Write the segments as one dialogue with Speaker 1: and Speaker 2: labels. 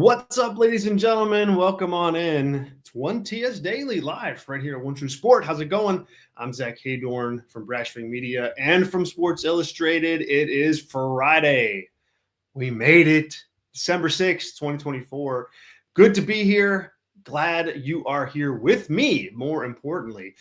Speaker 1: What's up, ladies and gentlemen? Welcome on in. It's 1TS Daily live right here at One True Sport. How's it going? I'm Zack Heydorn from Brashwing Media and from Sports Illustrated. It is Friday. We made it. December 6th, 2024. Good to be here. Glad you are here with me, more importantly,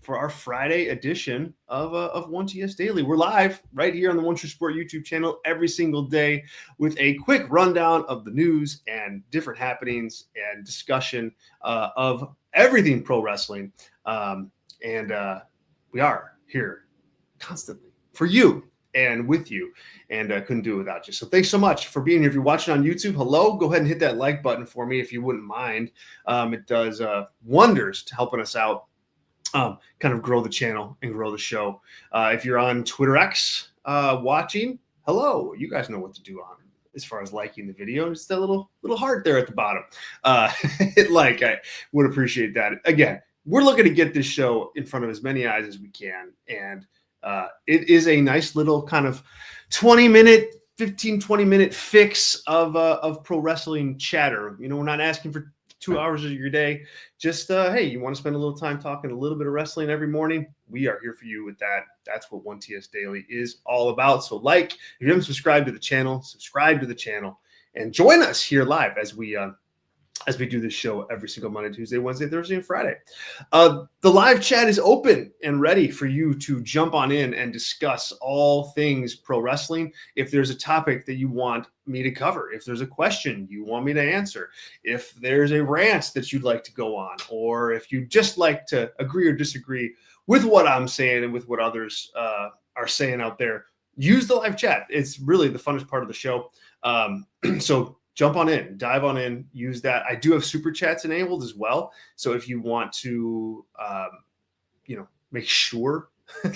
Speaker 1: for our Friday edition of 1TS Daily. We're live right here on the One True Sport YouTube channel every single day with a quick rundown of the news and different happenings and discussion of everything pro wrestling. And we are here constantly for you and with you, and couldn't do it without you. So thanks so much for being here. If you're watching on YouTube, hello, go ahead and hit that like button for me if you wouldn't mind. It does wonders to helping us out, kind of grow the channel and grow the show. If you're on Twitter X watching, hello, you guys know what to do on as far as liking the video. Just that little heart there at the bottom. I would appreciate that. Again, we're looking to get this show in front of as many eyes as we can, and it is a nice little kind of 20 minute fix of pro wrestling chatter. You know, we're not asking for 2 hours of your day. Just, hey, you want to spend a little time talking a little bit of wrestling every morning? We are here for you with that. That's what 1TS Daily is all about. So if you haven't subscribed to the channel, subscribe to the channel and join us here live as we do this show every single Monday, Tuesday, Wednesday, Thursday, and Friday. The live chat is open and ready for you to jump on in and discuss all things pro wrestling. If there's a topic that you want me to cover, if there's a question you want me to answer, if there's a rant that you'd like to go on, or if you just like to agree or disagree with what I'm saying and with what others are saying out there, use the live chat. It's really the funnest part of the show. So jump on in, dive on in, use that. I do have super chats enabled as well. So if you want to, make sure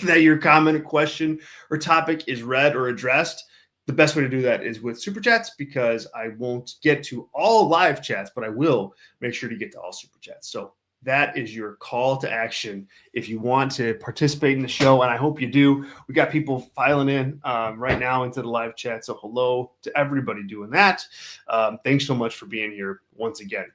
Speaker 1: that your comment, question, or topic is read or addressed, the best way to do that is with super chats, because I won't get to all live chats, but I will make sure to get to all super chats. So that is your call to action if you want to participate in the show, and I hope you do. We got people filing in right now into the live chat, so hello to everybody doing that. Thanks so much for being here once again.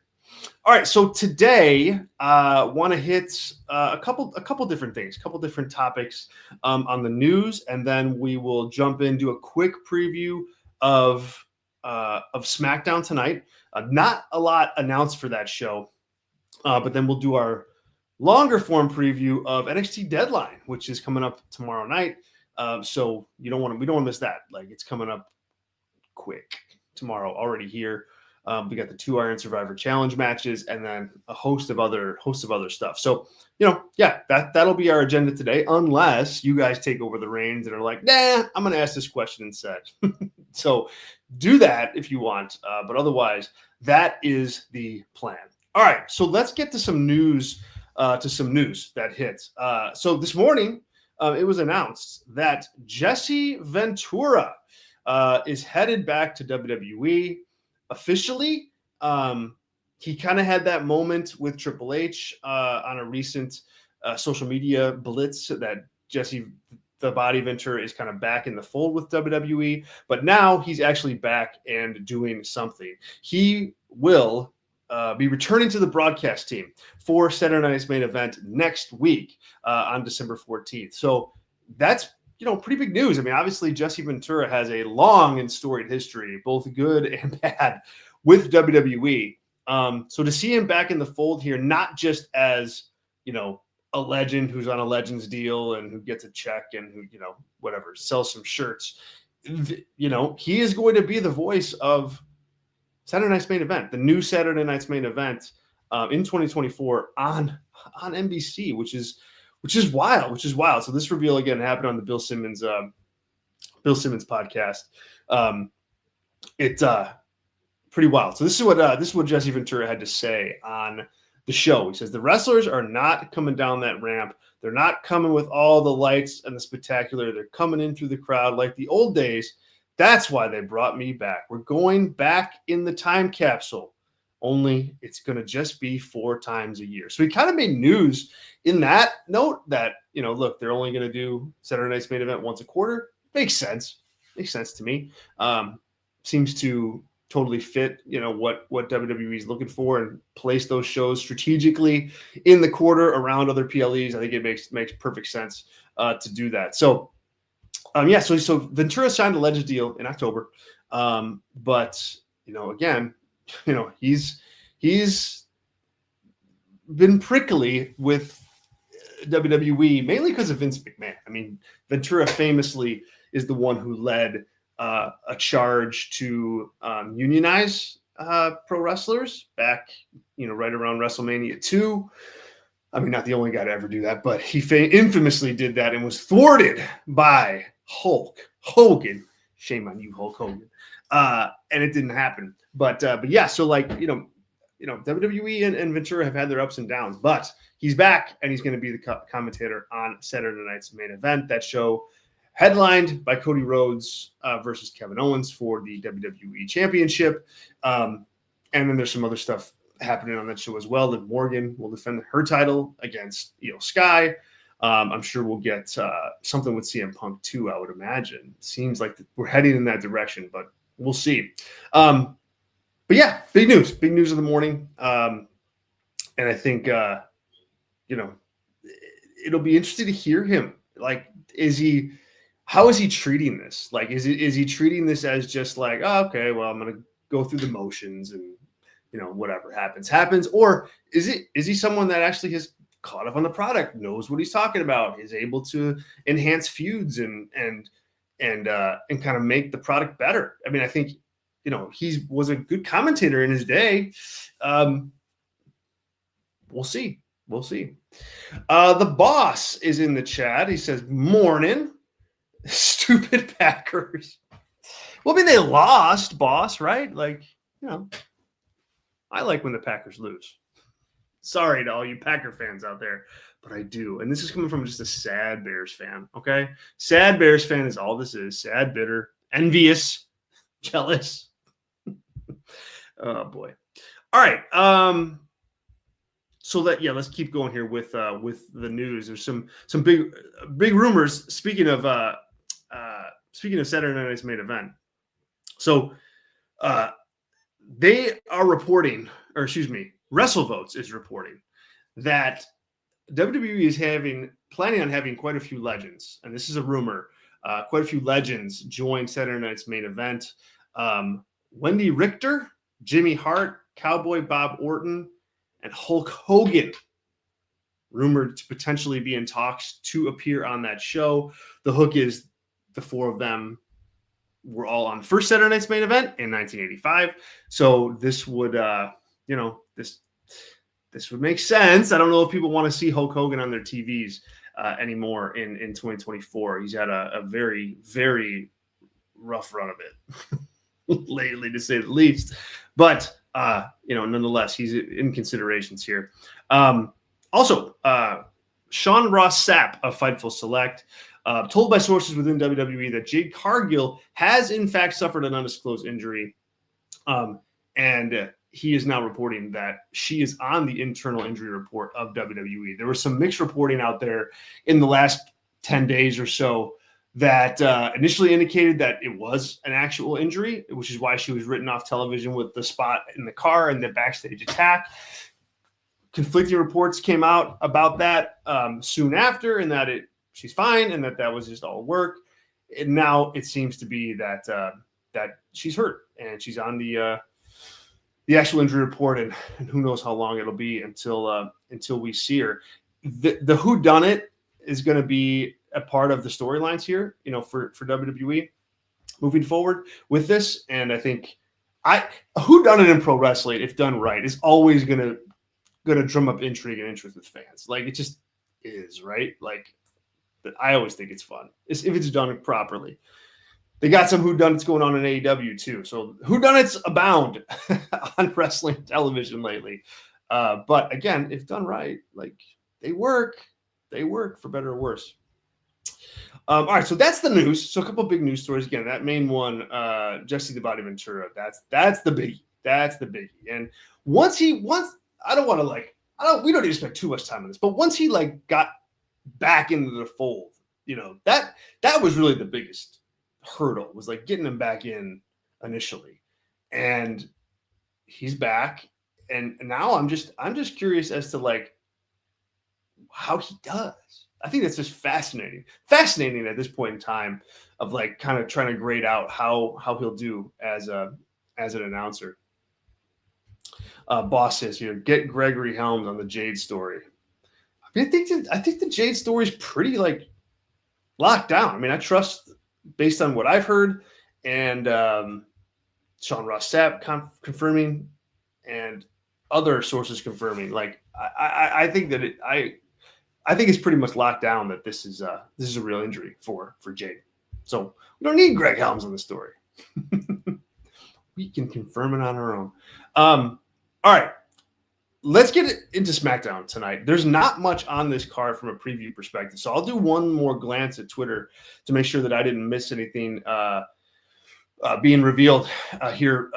Speaker 1: All right, so today want to hit a couple different things, a couple different topics on the news, and then we will jump into a quick preview of Smackdown tonight. Not a lot announced for that show. But then we'll do our longer form preview of NXT Deadline, which is coming up tomorrow night. So we don't want to miss that. Like, it's coming up quick tomorrow, already here. We got the 2 Iron Survivor Challenge matches, and then a host of other stuff. So, that'll be our agenda today, unless you guys take over the reins and are like, nah, I'm going to ask this question instead. So do that if you want. But otherwise, that is the plan. All right, so let's get to some news that hits. So this morning, it was announced that Jesse Ventura is headed back to WWE officially. He kind of had that moment with Triple H on a recent social media blitz that Jesse the Body Ventura is kind of back in the fold with WWE, but now he's actually back and doing something. He will be returning to the broadcast team for Saturday Night's Main Event next week on December 14th. So that's, pretty big news. I mean, obviously Jesse Ventura has a long and storied history, both good and bad, with WWE. So to see him back in the fold here, not just as, a legend who's on a Legends deal and who gets a check and who, whatever, sells some shirts, he is going to be the voice of Saturday Night's Main Event, the new Saturday Night's Main Event in 2024 on NBC, which is wild. So this reveal again happened on the Bill Simmons podcast. It's pretty wild. So this is what Jesse Ventura had to say on the show. He says the wrestlers are not coming down that ramp. They're not coming with all the lights and the spectacular. They're coming in through the crowd like the old days. That's why they brought me back. We're going back in the time capsule, only it's going to just be 4 times a year. So he kind of made news in that note that, look, they're only going to do Saturday Night's Main Event once a quarter. Makes sense. Makes sense to me. Seems to totally fit, what WWE is looking for and place those shows strategically in the quarter around other PLEs. I think it makes perfect sense to do that. So, so Ventura signed a Legends deal in October, but again, he's been prickly with WWE mainly because of Vince McMahon. I mean, Ventura famously is the one who led a charge to unionize pro wrestlers back, right around WrestleMania 2. I mean, not the only guy to ever do that, but he infamously did that and was thwarted by Hulk Hogan. Shame on you, Hulk Hogan. And it didn't happen. But yeah, so WWE and Ventura have had their ups and downs, but he's back and he's going to be the commentator on Saturday night's main event. That show headlined by Cody Rhodes versus Kevin Owens for the WWE Championship. And then there's some other stuff happening on that show as well. Liv Morgan will defend her title against Io Sky. I'm sure we'll get something with CM Punk too, I would imagine. Seems like we're heading in that direction, but we'll see. But yeah, big news of the morning. And I think, it'll be interesting to hear him. How is he treating this? Like, is he treating this as just like, oh, okay, well, I'm going to go through the motions and, whatever happens, or is he someone that actually has caught up on the product, knows what he's talking about, is able to enhance feuds and kind of make the product better? I mean, I think, he was a good commentator in his day. We'll see. The boss is in the chat. He says, morning, stupid Packers. Well, I mean, they lost, boss, right? I like when the Packers lose. Sorry to all you Packer fans out there, but I do. And this is coming from just a sad Bears fan, okay? Sad Bears fan is all this is. Sad, bitter, envious, jealous. Oh, boy. All right. So let's keep going here with the news. There's some big rumors. Speaking of Saturday night's main event. So they are reporting, or excuse me, WrestleVotes is reporting that WWE is planning on having quite a few legends, and this is a rumor. Quite a few legends join Saturday night's main event. Wendy Richter, Jimmy Hart, Cowboy Bob Orton, and Hulk Hogan, rumored to potentially be in talks to appear on that show. The hook is the four of them were all on first Saturday night's main event in 1985. So this would, this would make sense. I don't know if people want to see Hulk Hogan on their TVs anymore in 2024. He's had a very, very rough run of it lately, to say the least. But nonetheless, he's in considerations here. Also, Sean Ross Sapp of Fightful Select told by sources within WWE that Jade Cargill has in fact suffered an undisclosed injury, and he is now reporting that she is on the internal injury report of WWE. There was some mixed reporting out there in the last 10 days or so that initially indicated that it was an actual injury, which is why she was written off television with the spot in the car and the backstage attack. Conflicting reports came out about that soon after, and that she's fine and that was just all work. And now it seems to be that that she's hurt and she's on the actual injury report, and who knows how long it'll be until we see her. The whodunit is going to be a part of the storylines here, for WWE moving forward with this. And I think a whodunit in pro wrestling, if done right, is always going to drum up intrigue and interest with fans. Like, it just is, right? Like, but I always think it's fun if it's done properly. They got some whodunits going on in AEW too. So whodunits abound on wrestling television lately. But again, if done right, like, they work for better or worse. All right, so that's the news. So a couple of big news stories. Again, that main one, Jesse the Body Ventura. That's the biggie. That's the biggie. And once we don't need to spend too much time on this, but once he got back into the fold, that was really the biggest hurdle, was getting him back in initially. and he's back. And now I'm just curious as to like how he does. I think that's just fascinating at this point in time of like kind of trying to grade out how he'll do as an announcer. Boss says here, get Gregory Helms on the Jade story. I mean, I think the Jade story is pretty like locked down. I mean, I trust based on what I've heard and Sean Ross Sapp confirming and other sources confirming. Like I think that I think it's pretty much locked down that this is a real injury for Jade. So we don't need Greg Helms on the story. We can confirm it on our own. All right. Let's get into SmackDown tonight. There's not much on this card from a preview perspective. So I'll do one more glance at Twitter to make sure that I didn't miss anything being revealed here,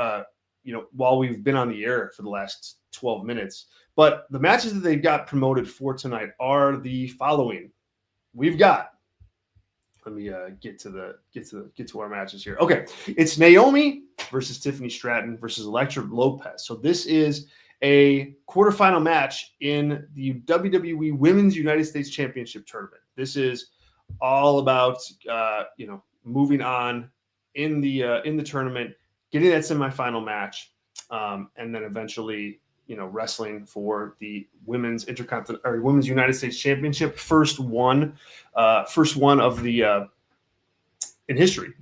Speaker 1: while we've been on the air for the last 12 minutes. But the matches that they've got promoted for tonight are the following. We've got, let me get to our matches here. Okay, it's Naomi versus Tiffany Stratton versus Elektra Lopez. So this is a quarterfinal match in the WWE Women's United States Championship tournament. This is all about moving on in the tournament, getting that semifinal match, and then eventually wrestling for the Women's Intercontinental or Women's United States Championship, first one of the in history.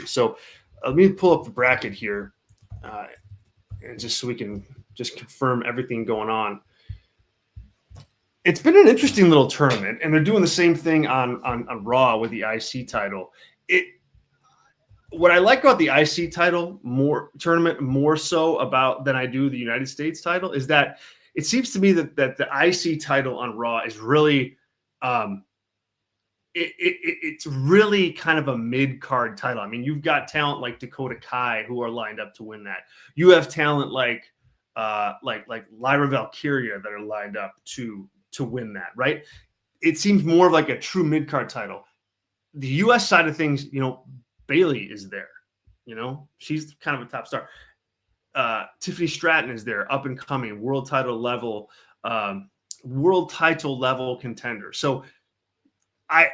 Speaker 1: So let me pull up the bracket here, and just so we can just confirm everything going on. It's been an interesting little tournament, and they're doing the same thing on Raw with the IC title. What I like about the IC title tournament more so about than I do the United States title is that it seems to me that the IC title on Raw is really it's really kind of a mid-card title. I mean, you've got talent like Dakota Kai who are lined up to win that. You have talent like Lyra Valkyria that are lined up to win that, right? It seems more of like a true mid-card title. The US side of things, Bayley is there. She's kind of a top star. Tiffany Stratton is there, up and coming, world title level contender. So I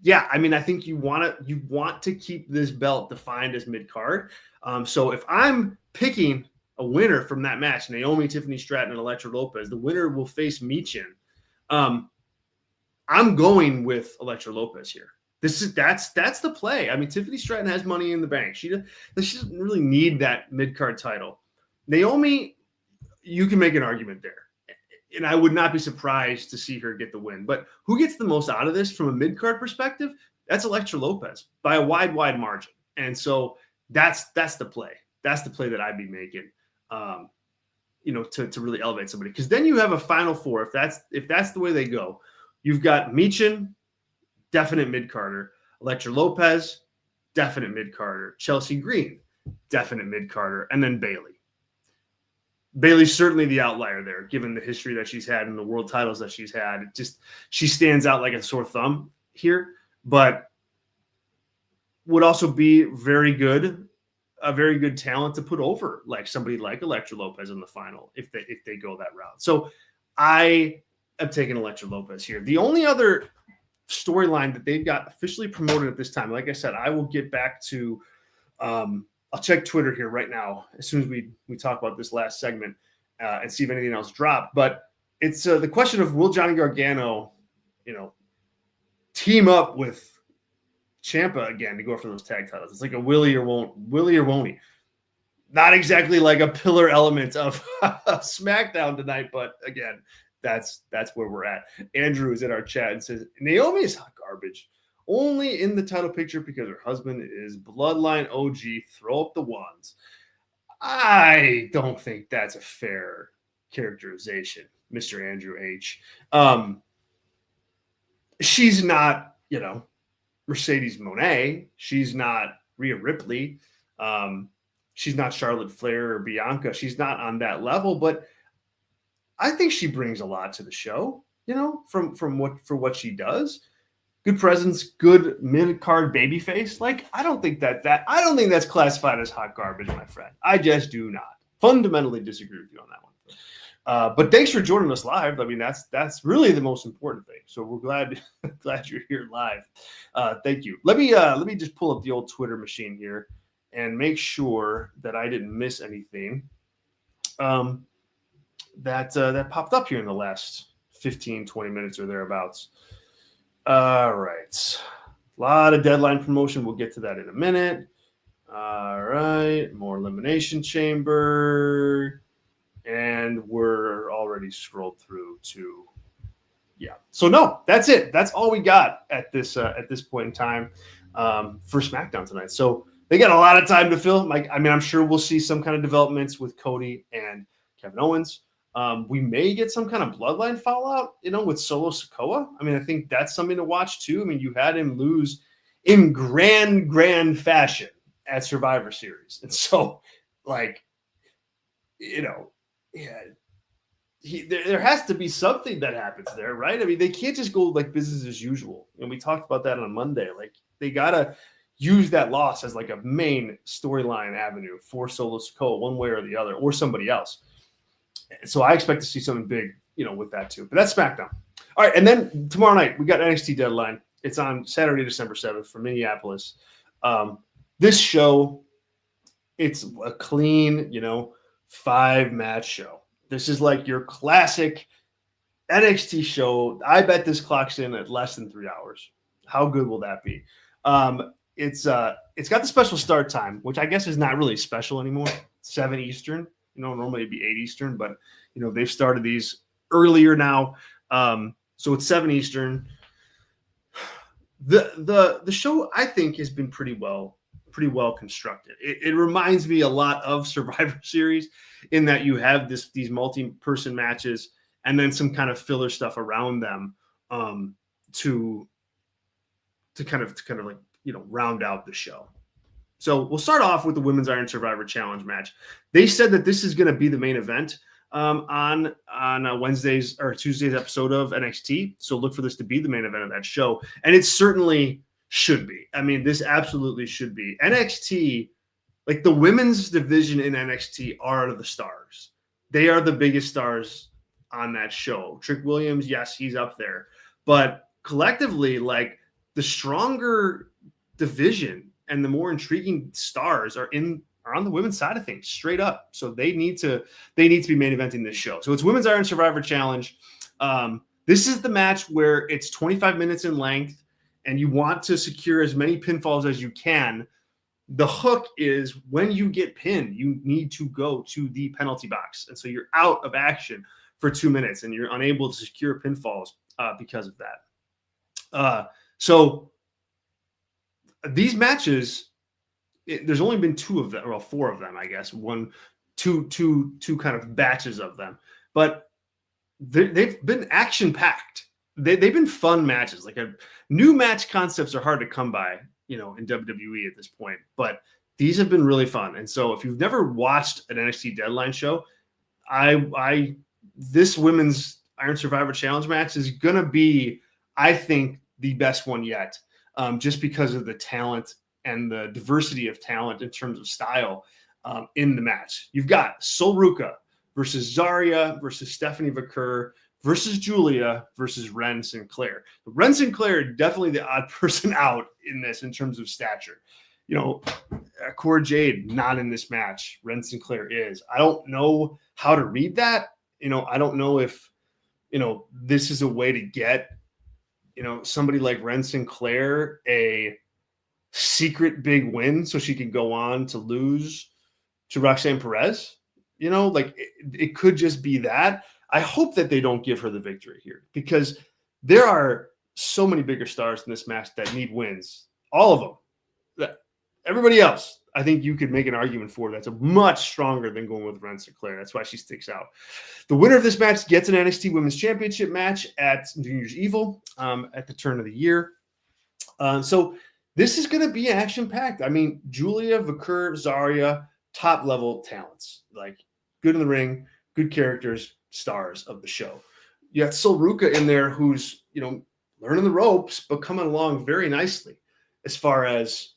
Speaker 1: think you want to keep this belt defined as mid-card. So if I'm picking a winner from that match, Naomi, Tiffany Stratton, and Elektra Lopez, the winner will face Michin. I'm going with Elektra Lopez here. That's the play. I mean, Tiffany Stratton has money in the bank. She doesn't really need that mid-card title. Naomi, you can make an argument there. And I would not be surprised to see her get the win. But who gets the most out of this from a mid-card perspective? That's Elektra Lopez by a wide margin. And so that's the play. That's the play that I'd be making, to really elevate somebody. Because then you have a final four. If that's the way they go, you've got Michin, definite mid-carder. Elektra Lopez, definite mid-carder. Chelsea Green, definite mid-carder. And then Bayley. Bayley's certainly the outlier there, given the history that she's had and the world titles that she's had. She stands out like a sore thumb here, but would also be a very good talent to put over like somebody like Elektra Lopez in the final if they go that route. So I am taking Elektra Lopez here. The only other storyline that they've got officially promoted at this time, like I said, I will get back to I'll check Twitter here right now as soon as we talk about this last segment and see if anything else dropped. But it's the question of, will Johnny Gargano, team up with Ciampa again to go after those tag titles? It's like a Willie or won't he? Not exactly like a pillar element of SmackDown tonight, but again, that's where we're at. Andrew is in our chat and says Naomi is hot garbage. Only in the title picture because her husband is Bloodline OG. Throw up the ones. I don't think that's a fair characterization, Mr. Andrew H. She's not, Mercedes Moné. She's not Rhea Ripley. She's not Charlotte Flair or Bianca. She's not on that level, but I think she brings a lot to the show, for what she does. good presence, good mid-card babyface. Like, I don't think that's classified as hot garbage, my friend. I just do not. Fundamentally disagree with you on that one. But thanks for joining us live. I mean, that's really the most important thing. So we're glad you're here live. Thank you. Let me just pull up the old Twitter machine here and make sure that I didn't miss anything that popped up here in the last 15, 20 minutes or thereabouts. All right. A lot of deadline promotion. We'll get to that in a minute. All right. More Elimination Chamber. And we're already scrolled through to, yeah. So no, that's it. That's all we got at this point in time for SmackDown tonight. So they got a lot of time to fill. I'm sure we'll see some kind of developments with Cody and Kevin Owens. We may get some kind of bloodline fallout, with Solo Sikoa. I mean, I think that's something to watch too. I mean, you had him lose in grand fashion at Survivor Series. And so, there has to be something that happens there, right? I mean, they can't just go like business as usual. And we talked about that on Monday. Like, they got to use that loss as like a main storyline avenue for Solo Sikoa one way or the other, or somebody else. So I expect to see something big, with that too. But that's SmackDown. All right, and then tomorrow night we got NXT Deadline. It's on Saturday, December 7th from Minneapolis. This show, it's a clean, 5-match show. This is like your classic NXT show. I bet this clocks in at less than 3 hours. How good will that be? It's got the special start time, which I guess is not really special anymore. 7 Eastern. Normally it'd be 8 Eastern, but they've started these earlier now. So it's 7 Eastern. The show, I think, has been pretty well constructed. It reminds me a lot of Survivor Series in that you have these multi-person matches and then some kind of filler stuff around them to kind of like round out the show. So we'll start off with the Women's Iron Survivor Challenge match. They said that this is going to be the main event on Wednesday's or Tuesday's episode of NXT. So look for this to be the main event of that show. And it certainly should be. I mean, this absolutely should be. NXT, like the women's division in NXT are the stars. They are the biggest stars on that show. Trick Williams, yes, he's up there. But collectively, like the stronger division and the more intriguing stars are on the women's side of things, straight up. So they need to be main eventing this show. So it's Women's Iron Survivor Challenge. This is the match where it's 25 minutes in length, and you want to secure as many pinfalls as you can. The hook is when you get pinned, you need to go to the penalty box, and so you're out of action for 2 minutes, and you're unable to secure pinfalls because of that. So these matches, there's only been 2 of them, or 4 of them, I guess. Two kind of batches of them, but they've been action packed. They've been fun matches. Like new match concepts are hard to come by, in WWE at this point, but these have been really fun. And so if you've never watched an NXT Deadline show, this Women's Iron Survivor Challenge match is gonna be, I think, the best one yet. Just because of the talent and the diversity of talent in terms of style in the match. You've got Sol Ruca versus Zarya versus Stephanie McCurr versus Julia versus Ren Sinclair. Ren Sinclair, definitely the odd person out in this in terms of stature. Cora Jade, not in this match. Ren Sinclair is. I don't know how to read that. I don't know if, this is a way to get somebody like Ren Sinclair a secret big win so she can go on to lose to Roxanne Perez. It could just be that. I hope that they don't give her the victory here because there are so many bigger stars in this match that need wins. All of them. Everybody else, I think you could make an argument for that's a much stronger than going with Ren Sinclair. That's why she sticks out. The winner of this match gets an NXT Women's Championship match at New Year's Evil at the turn of the year. So this is going to be action-packed. I mean, Julia, Vakur, Zarya, top-level talents. Like, good in the ring, good characters, stars of the show. You got Sol Ruca in there who's, learning the ropes, but coming along very nicely as far as,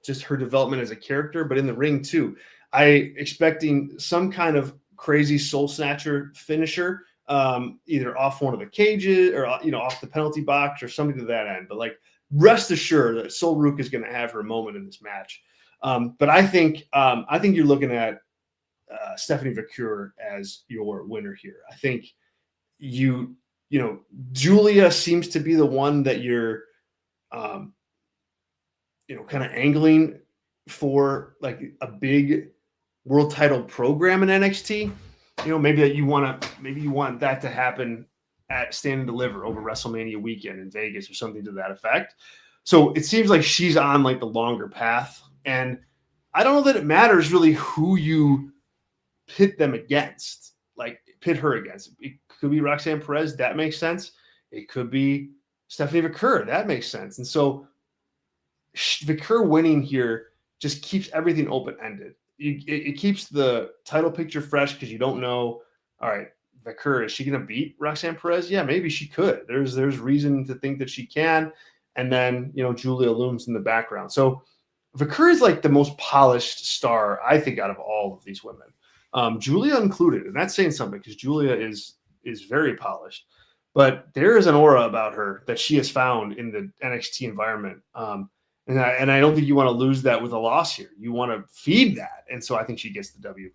Speaker 1: just her development as a character, but in the ring too. I expecting some kind of crazy soul snatcher finisher, either off one of the cages or, off the penalty box or something to that end. But like, rest assured that Sol Ruca is going to have her moment in this match. But I think you're looking at Stephanie Vaquer as your winner here. I think Julia seems to be the one that you're, kind of angling for, like a big world title program in NXT. Maybe you want that to happen at Stand and Deliver over WrestleMania weekend in Vegas or something to that effect. So it seems like she's on like the longer path, and I don't know that it matters really who you pit them against, like pit her against. It could be Roxanne Perez, that makes sense. It could be Stephanie Vaquer, that makes sense. And so Vaquer winning here just keeps everything open-ended. It keeps the title picture fresh because you don't know, all right, Vaquer, is she going to beat Roxanne Perez? Yeah, maybe she could. There's reason to think that she can. And then, Julia looms in the background. So Vaquer is like the most polished star, I think, out of all of these women. Julia included, and that's saying something because Julia is very polished. But there is an aura about her that she has found in the NXT environment. And I don't think you want to lose that with a loss here. You want to feed that. And so I think she gets the W.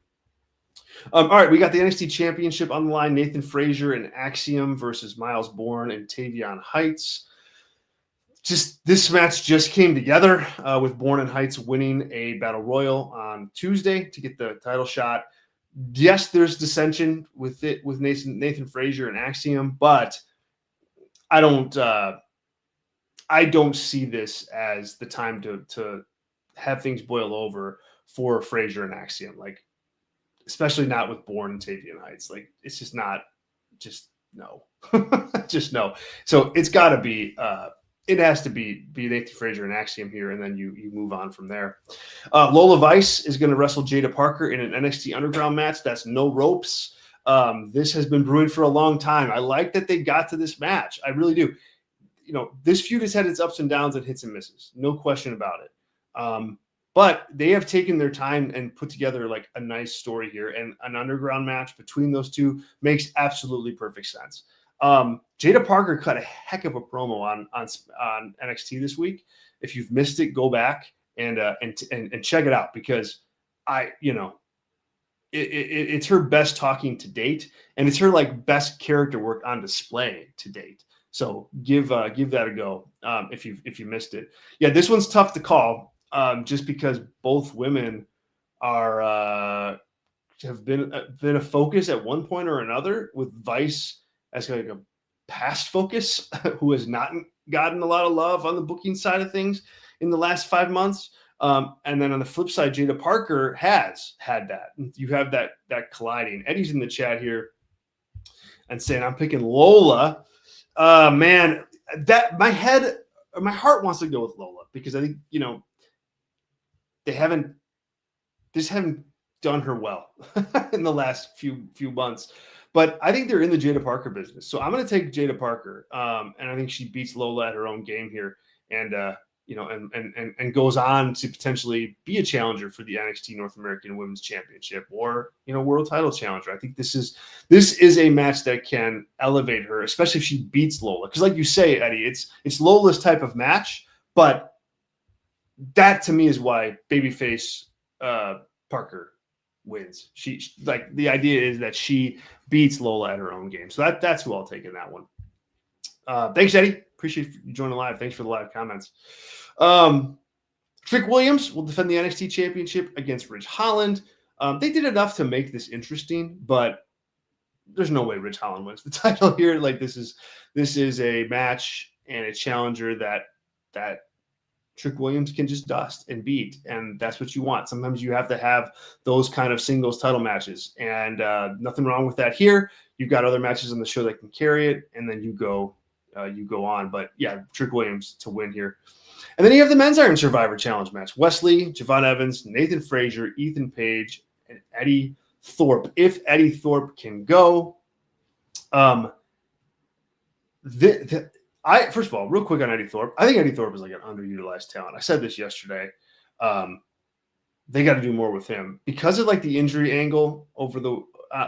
Speaker 1: All right, we got the NXT Championship on the line. Nathan Frazier and Axiom versus Miles Bourne and Tavion Heights. This match just came together with Bourne and Heights winning a Battle Royal on Tuesday to get the title shot. Yes, there's dissension with Nathan Frazier and Axiom, but I don't see this as the time to have things boil over for Frazier and Axiom, like especially not with Bourne and Tavion Heights. Like it's just not, just no, just no. So it's got to be. It has to be Nathan Frazier and Axiom here, and then you move on from there. Lola Vice is going to wrestle Jada Parker in an NXT Underground match. That's no ropes. This has been brewing for a long time. I like that they got to this match. I really do. This feud has had its ups and downs and hits and misses. No question about it. But they have taken their time and put together like a nice story here, and an underground match between those two makes absolutely perfect sense. Jada Parker cut a heck of a promo on NXT this week. If you've missed it, go back and check it out because it's her best talking to date, and it's her like best character work on display to date. So give that a go if you missed it. Yeah, this one's tough to call just because both women are have been a focus at one point or another, with Vice as like a past focus who has not gotten a lot of love on the booking side of things in the last 5 months. And then on the flip side, Jada Parker has had that. You have that colliding. Eddie's in the chat here and saying, I'm picking Lola. Man, that my heart wants to go with Lola because I think, they haven't done her well in the last few months. But I think they're in the Jada Parker business. So I'm going to take Jada Parker. And I think she beats Lola at her own game here. And, and goes on to potentially be a challenger for the NXT North American Women's Championship or, world title challenger. I think this is a match that can elevate her, especially if she beats Lola. Because like you say, Eddie, it's Lola's type of match. But that to me is why babyface Parker wins. She like the idea is that she beats Lola at her own game. So that's who I'll take in that one. Thanks, Eddie. Appreciate you joining live. Thanks for the live comments. Trick Williams will defend the NXT Championship against Ridge Holland. They did enough to make this interesting, but there's no way Ridge Holland wins the title here. Like this is a match and a challenger that Trick Williams can just dust and beat, and that's what you want. Sometimes you have to have those kind of singles title matches, and nothing wrong with that here. You've got other matches on the show that can carry it, and then you go on. But yeah, Trick Williams to win here. And then you have the Men's Iron Survivor Challenge match. Wesley, Javon Evans, Nathan Frazier, Ethan Page, and Eddie Thorpe. If Eddie Thorpe can go, First of all, real quick on Eddie Thorpe, I think Eddie Thorpe is like an underutilized talent. I said this yesterday. They got to do more with him because of like the injury angle over the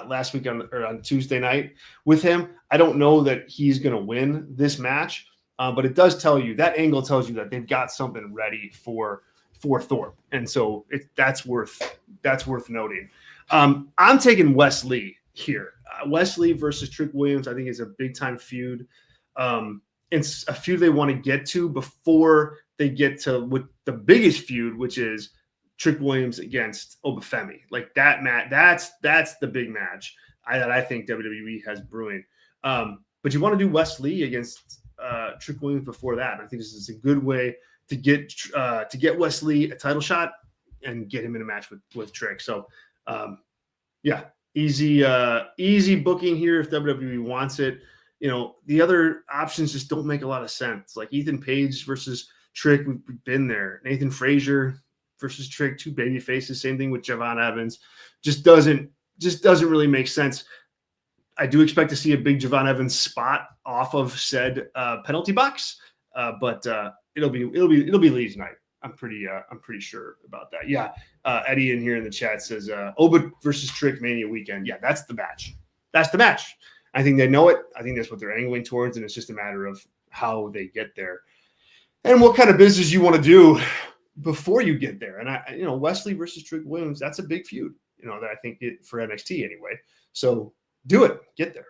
Speaker 1: last week on Tuesday night with him. I don't know that he's going to win this match, but it does tell you, that angle tells you that they've got something ready for Thorpe, and so that's worth noting. I'm taking Wes Lee here. Wes Lee versus Trick Williams, I think, is a big time feud. It's a feud they want to get to before they get to with the biggest feud, which is Trick Williams against Obafemi. Like that match, that's the big match that I think WWE has brewing. But you want to do Wes Lee against Trick Williams before that. And I think this is a good way to get Wes Lee a title shot and get him in a match with Trick. So yeah, easy booking here if WWE wants it. You know, the other options just don't make a lot of sense. Like Ethan Page versus Trick, we've been there. Nathan Frazier versus Trick, two baby faces. Same thing with Javon Evans. Just doesn't really make sense. I do expect to see a big Javon Evans spot off of said penalty box, but it'll be Lee's night. I'm pretty sure about that. Yeah, Eddie in here in the chat says Oba versus Trick Mania weekend. Yeah, that's the match. That's the match. I think they know it. I think that's what they're angling towards, and it's just a matter of how they get there and what kind of business you want to do before you get there. And Wes Lee versus Trick Williams, that's a big feud, that I think for NXT anyway. So do it, get there.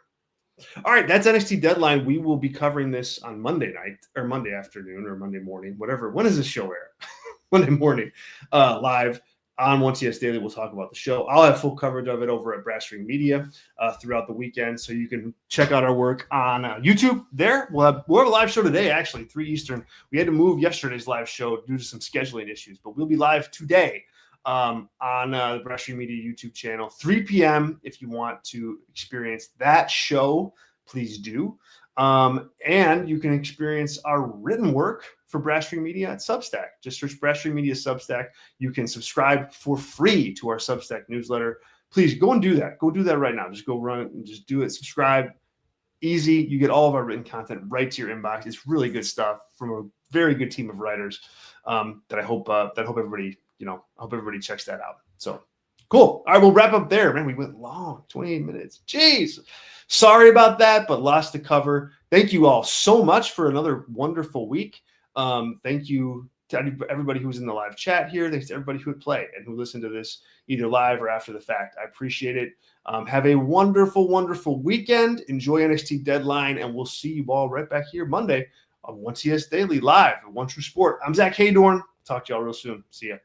Speaker 1: All right, that's NXT Deadline. We will be covering this on Monday night or Monday afternoon or Monday morning, whatever. When does this show air? Monday morning, live on 1TS Daily. We'll talk about the show. I'll have full coverage of it over at Brass Ring Media throughout the weekend, so you can check out our work on YouTube there. We'll have a live show today, actually, 3 Eastern. We had to move yesterday's live show due to some scheduling issues, but we'll be live today on the Brass Ring Media YouTube channel, 3 p.m. If you want to experience that show, please do. And you can experience our written work for Brass Ring Media at Substack. Just search Brass Ring Media Substack. You can subscribe for free to our Substack newsletter. Please go and do that. Go do that right now. Just go run and just do it. Subscribe. Easy. You get all of our written content right to your inbox. It's really good stuff from a very good team of writers that I hope everybody, I hope everybody checks that out. So cool. All right, we'll wrap up there. Man, we went long, 28 minutes. Jeez. Sorry about that, but lots to cover. Thank you all so much for another wonderful week. Thank you to everybody who was in the live chat here. Thanks to everybody who would play and who listened to this either live or after the fact. I appreciate it. Have a wonderful, wonderful weekend. Enjoy NXT Deadline, and we'll see you all right back here Monday on 1TS Daily live at One True Sport. I'm Zack Heydorn. Talk to y'all real soon. See ya.